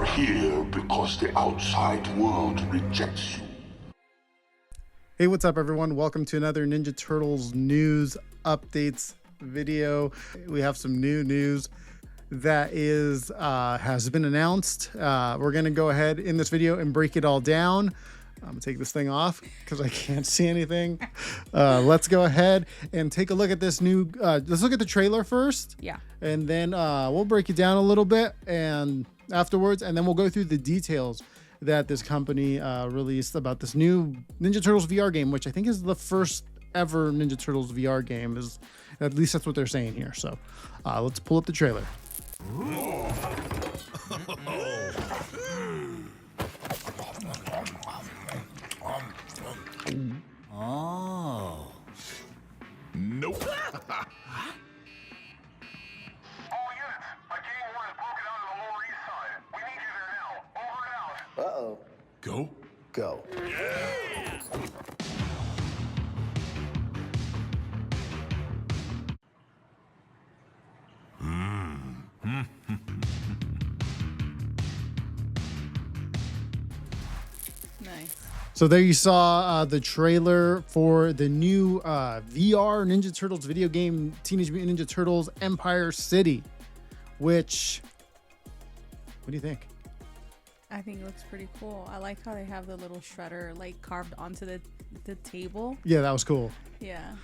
are here because the outside world rejects you. Hey, what's up, everyone? Welcome to another Ninja Turtles news updates video. We have some new news that has been announced. We're going to go ahead in this video and break it all down. I'm going to take this thing off because I can't see anything. Let's go ahead and take a look at this new... let's look at the trailer first. Yeah. And then we'll break it down a little bit and afterwards, and then we'll go through the details that this company released about this new Ninja Turtles VR game, which I think is the first ever Ninja Turtles VR game. At least that's what they're saying here. So let's pull up the trailer. Oh. Nope. All units, a gang war has broken out on the Lower East Side. We need you there now. Over and out. Uh-oh. Go. Go. Nice. So there you saw the trailer for the new VR Ninja Turtles video game, Teenage Mutant Ninja Turtles Empire City, which, what do you think? I think it looks pretty cool. I like how they have the little shredder like carved onto the table. Yeah, that was cool. Yeah.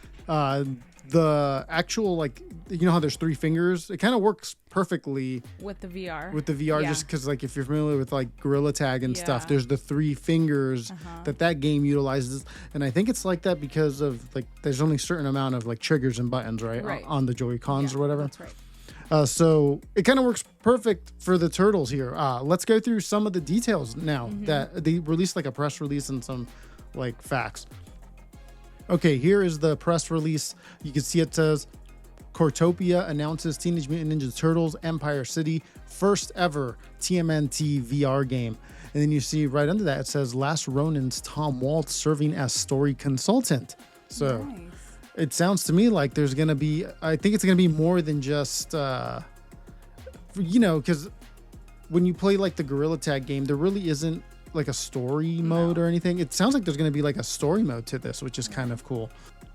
The actual, like, you know how there's three fingers? It kind of works perfectly With the VR. with the VR, Yeah. just because, like, if you're familiar with, like, Gorilla Tag and stuff, Yeah. there's the three fingers that game utilizes. And I think it's like that because of, like, there's only a certain amount of, like, triggers and buttons, right? Right. On the Joy-Cons Yeah, or whatever. That's right. So it kind of works perfect for the Turtles here. Let's go through some of the details now that they released, like a press release and some like facts. Okay, here is the press release. You can see it says, Cortopia announces Teenage Mutant Ninja Turtles Empire City first ever TMNT VR game. And then you see right under that, it says Last Ronin's Tom Waltz serving as story consultant. So Nice. it sounds to me like there's going to be, I think it's going to be more than just, because when you play like the Gorilla Tag game, there really isn't like a story mode or anything. It sounds like there's going to be like a story mode to this, which is kind of cool.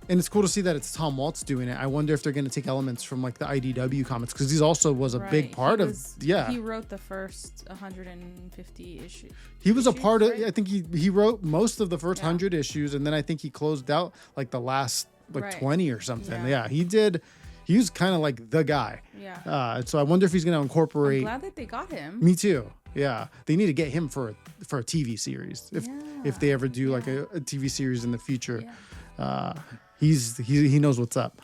And it's cool to see that it's Tom Waltz doing it. I wonder if they're going to take elements from like the IDW comics, because he also was a big part He wrote the first 150 issues. He was a part of, right? I think he wrote most of the first 100 issues, and then I think he closed out like the last Right. 20 or something. Yeah. He did. He was kind of like the guy. Yeah. So I wonder if he's going to I'm incorporate. glad that they got him. Me too. Yeah. They need to get him for a TV series if they ever do like a TV series in the future. Yeah. He knows what's up.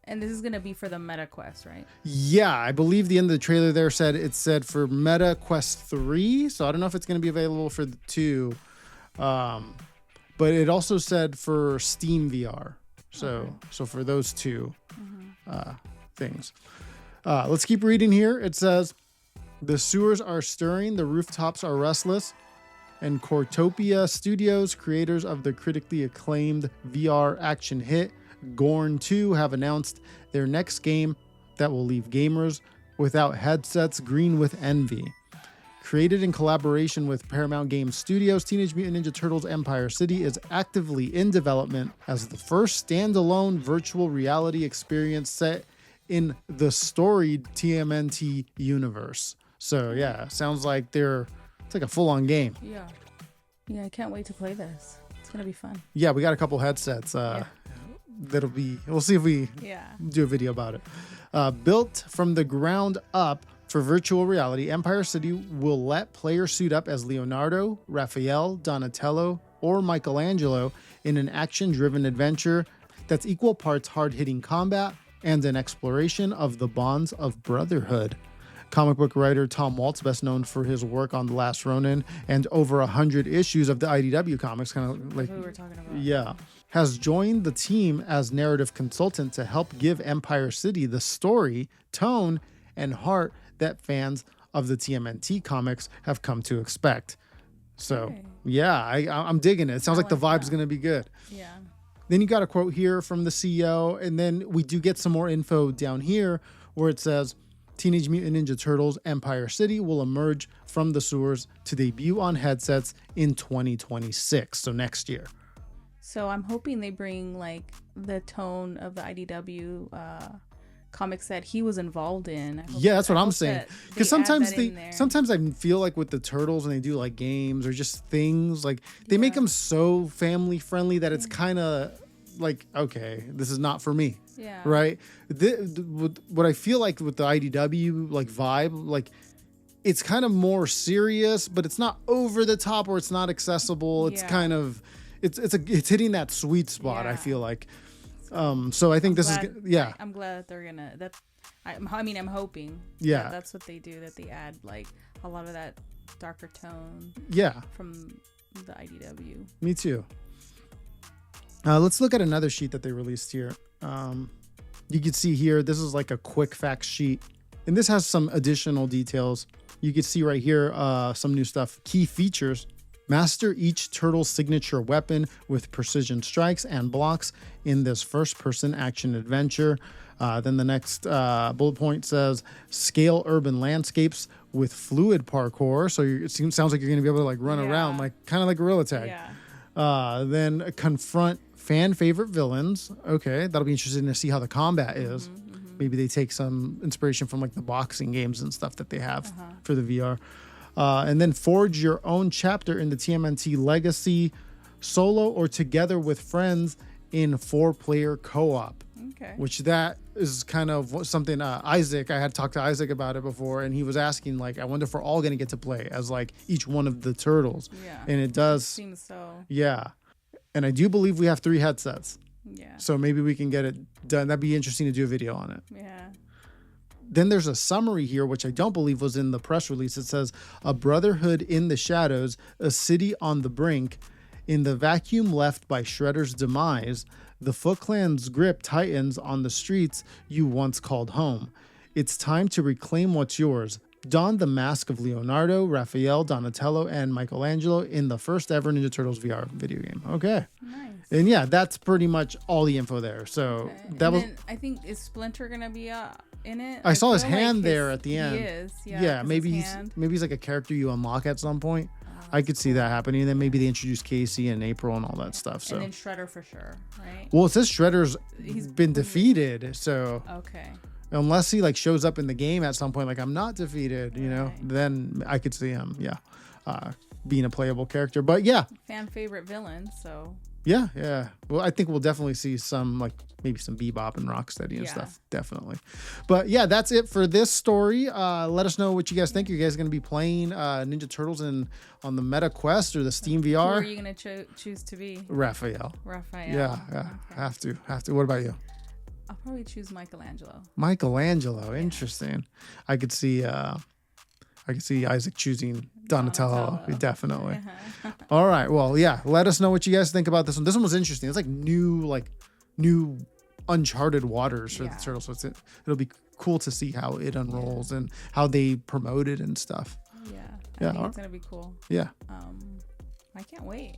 And this is going to be for the Meta Quest, right? Yeah, I believe the end of the trailer there said for Meta Quest 3. So I don't know if it's going to be available for the 2. But it also said for Steam VR. So for those two things. Let's keep reading here. It says, the sewers are stirring, the rooftops are restless, and Cortopia Studios, creators of the critically acclaimed VR action hit Gorn 2, have announced their next game that will leave gamers without headsets green with envy. Created in collaboration with Paramount Games Studios, Teenage Mutant Ninja Turtles Empire City is actively in development as the first standalone virtual reality experience set in the storied TMNT universe. So yeah, sounds like it's like a full-on game. Yeah. Yeah, I can't wait to play this. It's going to be fun. Yeah, we got a couple headsets. We'll see if we do a video about it. Built from the ground up for virtual reality, Empire City will let players suit up as Leonardo, Raphael, Donatello, or Michelangelo in an action-driven adventure that's equal parts hard-hitting combat and an exploration of the bonds of brotherhood. Comic book writer Tom Waltz, best known for his work on The Last Ronin and over 100 issues of the IDW comics, kind of like we were talking about. Yeah, has joined the team as narrative consultant to help give Empire City the story, tone, and heart that fans of the TMNT comics have come to expect. So, yeah, I'm digging it. It sounds like the vibe's going to be good. Yeah. Then you got a quote here from the CEO, and then we do get some more info down here where it says, Teenage Mutant Ninja Turtles Empire City will emerge from the sewers to debut on headsets in 2026, so next year. So I'm hoping they bring like the tone of the IDW comics that he was involved in. Yeah, that's what I'm saying. Because sometimes they sometimes I feel like with the Turtles when they do like games or just things, like they make them so family friendly that it's kind of like, okay, this is not for me. Yeah. Right. What I feel like with the IDW like vibe, like it's kind of more serious, but it's not over the top or it's not accessible. It's kind of it's hitting that sweet spot. I feel like. So I think I'm glad that they're gonna. I'm hoping. Yeah. That's what they do. That they add like a lot of that darker tone. Yeah. From the IDW. Me too. Let's look at another sheet that they released here. You can see here, this is like a quick facts sheet, and this has some additional details. You can see right here some new stuff. Key features. Master each turtle's signature weapon with precision strikes and blocks in this first-person action adventure. Then the next bullet point says, scale urban landscapes with fluid parkour. So it sounds like you're going to be able to like run around, like kind of like Gorilla Tag. Yeah. Then confront fan favorite villains. Okay, that'll be interesting to see how the combat is. Maybe they take some inspiration from like the boxing games and stuff that they have for the VR. And then forge your own chapter in the TMNT Legacy, solo or together with friends in 4-player co-op. Okay. Which that is kind of something Isaac, I had talked to Isaac about it before, and he was asking like, I wonder if we're all going to get to play as like each one of the turtles. Yeah. And it does. Seems so. Yeah. And I do believe we have 3 headsets. Yeah. So maybe we can get it done. That'd be interesting to do a video on it. Yeah. Then there's a summary here, which I don't believe was in the press release. It says, a brotherhood in the shadows, a city on the brink. In the vacuum left by Shredder's demise, the Foot Clan's grip tightens on the streets you once called home. It's time to reclaim what's yours. Don the mask of Leonardo, Raphael, Donatello, and Michelangelo in the first ever Ninja Turtles VR video game. Okay. Nice. And yeah, that's pretty much all the info there. So I think, is Splinter gonna be in it? I saw his feel hand like there at the end. He is. Yeah, maybe he's like a character you unlock at some point. I could see that happening. And then maybe they introduce Casey and April and all that stuff. So and then Shredder for sure, right? Well, it says Shredder's been defeated, so okay. Unless he like shows up in the game at some point, like I'm not defeated, you know, then I could see him, being a playable character. But yeah, fan favorite villain, so yeah. Well, I think we'll definitely see some like maybe some Bebop and Rocksteady and stuff, definitely. But yeah, that's it for this story. Let us know what you guys think. You guys going to be playing Ninja Turtles on the Meta Quest or the Steam VR? Who are you going to choose to be? Raphael. Yeah. Okay. Have to. What about you? I'll probably choose Michelangelo. Interesting. I could see Isaac choosing Donatello. Definitely. All right. Well, yeah. Let us know what you guys think about this one. This one was interesting. It's like new uncharted waters for the Turtles. So it'll be cool to see how it unrolls and how they promote it and stuff. Yeah. I think it's gonna be cool. Yeah. I can't wait.